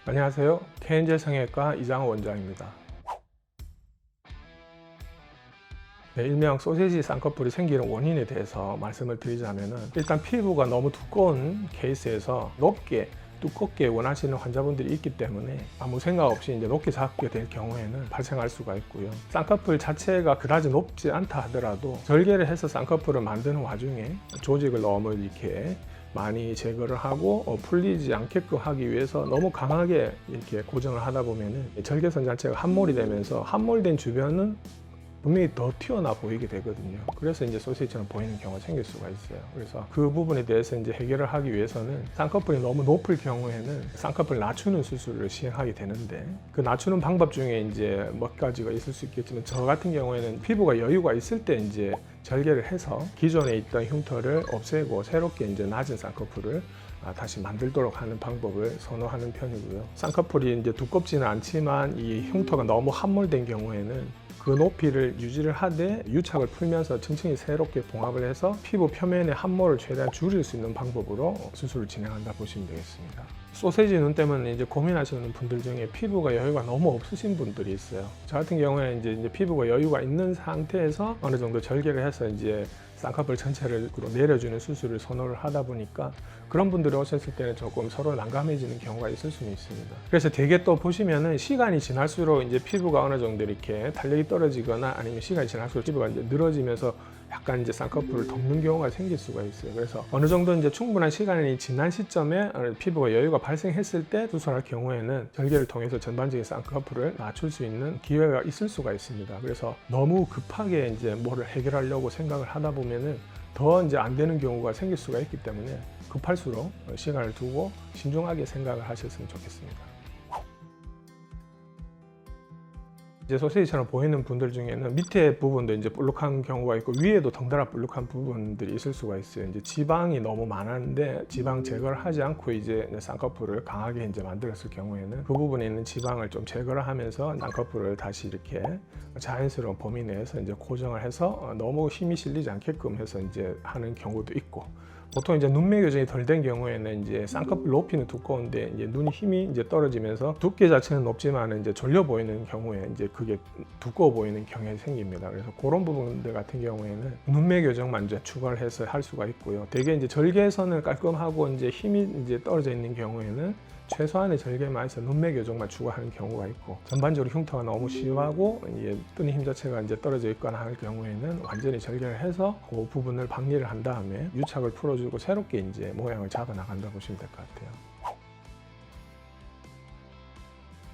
안녕하세요. KNJ 성형외과 이장호 원장입니다. 네, 일명 소세지 쌍꺼풀이 생기는 원인에 대해서 말씀을 드리자면, 일단 피부가 너무 두꺼운 케이스에서 높게 두껍게 원하시는 환자분들이 있기 때문에 아무 생각 없이 이제 높게 잡게 될 경우에는 발생할 수가 있고요. 쌍꺼풀 자체가 그다지 높지 않다 하더라도 절개를 해서 쌍꺼풀을 만드는 와중에 조직을 너무 이렇게 많이 제거를 하고 풀리지 않게끔 하기 위해서 너무 강하게 이렇게 고정을 하다 보면은 절개선 자체가 함몰이 되면서 함몰된 주변은 분명히 더 튀어나 보이게 되거든요. 그래서 이제 소시지처럼 보이는 경우가 생길 수가 있어요. 그래서 그 부분에 대해서 이제 해결을 하기 위해서는 쌍꺼풀이 너무 높을 경우에는 쌍꺼풀을 낮추는 수술을 시행하게 되는데, 그 낮추는 방법 중에 이제 몇 가지가 있을 수 있겠지만, 저 같은 경우에는 피부가 여유가 있을 때 이제 절개를 해서 기존에 있던 흉터를 없애고 새롭게 이제 낮은 쌍꺼풀을 다시 만들도록 하는 방법을 선호하는 편이고요. 쌍꺼풀이 이제 두껍지는 않지만 이 흉터가 너무 함몰된 경우에는 그 높이를 유지를 하되 유착을 풀면서 층층이 새롭게 봉합을 해서 피부 표면의 함몰을 최대한 줄일 수 있는 방법으로 수술을 진행한다 보시면 되겠습니다. 소세지 눈 때문에 이제 고민하시는 분들 중에 피부가 여유가 너무 없으신 분들이 있어요. 저 같은 경우에는 이제 피부가 여유가 있는 상태에서 어느 정도 절개를 해서 이제 쌍꺼풀 전체를 내려주는 수술을 선호를 하다 보니까 그런 분들이 오셨을 때는 조금 서로 난감해지는 경우가 있을 수는 있습니다. 그래서 되게 또 보시면은 시간이 지날수록 이제 피부가 어느 정도 이렇게 탄력이 떨어지거나 아니면 시간이 지날수록 피부가 이제 늘어지면서 약간 이제 쌍꺼풀을 덮는 경우가 생길 수가 있어요. 그래서 어느 정도 이제 충분한 시간이 지난 시점에 피부가 여유가 발생했을 때 수술할 경우에는 절개를 통해서 전반적인 쌍꺼풀을 낮출 수 있는 기회가 있을 수가 있습니다. 그래서 너무 급하게 이제 뭐를 해결하려고 생각을 하다 보면은 더 이제 안 되는 경우가 생길 수가 있기 때문에 급할수록 시간을 두고 신중하게 생각을 하셨으면 좋겠습니다. 이제 소시지처럼 보이는 분들 중에는 밑에 부분도 이제 볼록한 경우가 있고 위에도 덩달아 볼록한 부분들이 있을 수가 있어요. 이제 지방이 너무 많았는데 지방 제거를 하지 않고 이제 쌍꺼풀을 강하게 이제 만들었을 경우에는 그 부분에 있는 지방을 좀 제거를 하면서 쌍꺼풀을 다시 이렇게 자연스러운 범위 내에서 이제 고정을 해서 너무 힘이 실리지 않게끔 해서 이제 하는 경우도 있고, 보통 이제 눈매 교정이 덜 된 경우에는 이제 쌍꺼풀 높이는 두꺼운데 이제 눈이 힘이 이제 떨어지면서 두께 자체는 높지만 이제 졸려 보이는 경우에 이제 그게 두꺼워 보이는 경향이 생깁니다. 그래서 그런 부분들 같은 경우에는 눈매 교정만 이제 추가를 해서 할 수가 있고요. 대개 이제 절개선은 깔끔하고 이제 힘이 이제 떨어져 있는 경우에는 최소한의 절개만 해서 눈매 교정만 추가하는 경우가 있고, 전반적으로 흉터가 너무 심하고 뜨는 힘 자체가 이제 떨어져 있거나 할 경우에는 완전히 절개를 해서 그 부분을 박리를 한 다음에 유착을 풀어주고 새롭게 이제 모양을 잡아 나간다 보시면 될 것 같아요.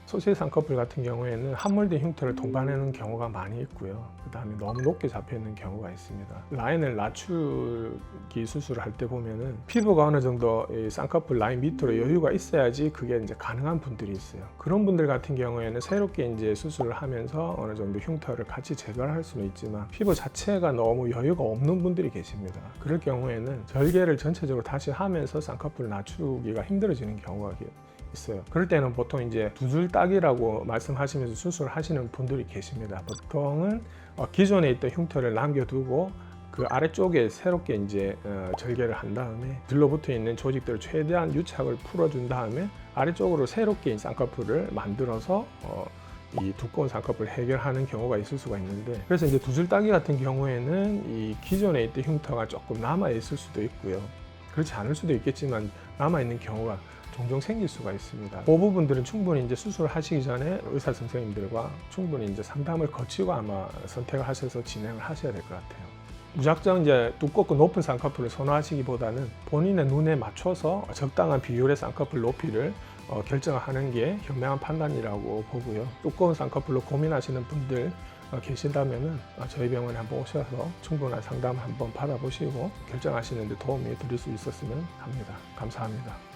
소시지 쌍꺼풀 같은 경우에는 함몰된 흉터를 동반하는 경우가 많이 있고요. 그 다음에 너무 높게 잡혀 있는 경우가 있습니다. 라인을 낮추기 수술을 할 때 보면은 피부가 어느 정도 이 쌍꺼풀 라인 밑으로 여유가 있어야지 그게 이제 가능한 분들이 있어요. 그런 분들 같은 경우에는 새롭게 이제 수술을 하면서 어느 정도 흉터를 같이 제거를 할 수는 있지만 피부 자체가 너무 여유가 없는 분들이 계십니다. 그럴 경우에는 절개를 전체적으로 다시 하면서 쌍꺼풀을 낮추기가 힘들어지는 경우가 있어요. 그럴 때는 보통 이제 두 줄 따기라고 말씀하시면서 수술을 하시는 분들이 계십니다. 보통은 기존에 있던 흉터를 남겨두고 그 아래쪽에 새롭게 이제 절개를 한 다음에 들러붙어 있는 조직들을 최대한 유착을 풀어준 다음에 아래쪽으로 새롭게 쌍꺼풀을 만들어서 이 두꺼운 쌍꺼풀을 해결하는 경우가 있을 수가 있는데, 그래서 이제 두 줄 따기 같은 경우에는 이 기존에 있던 흉터가 조금 남아 있을 수도 있고요. 그렇지 않을 수도 있겠지만 남아 있는 경우가 종종 생길 수가 있습니다. 그 부분들은 충분히 이제 수술을 하시기 전에 의사 선생님들과 충분히 이제 상담을 거치고 아마 선택을 하셔서 진행을 하셔야 될 것 같아요. 무작정 이제 두껍고 높은 쌍꺼풀을 선호하시기보다는 본인의 눈에 맞춰서 적당한 비율의 쌍꺼풀 높이를 결정하는 게 현명한 판단이라고 보고요. 두꺼운 쌍꺼풀로 고민하시는 분들 계신다면은 저희 병원에 한번 오셔서 충분한 상담 한번 받아보시고 결정하시는 데 도움이 드릴 수 있었으면 합니다. 감사합니다.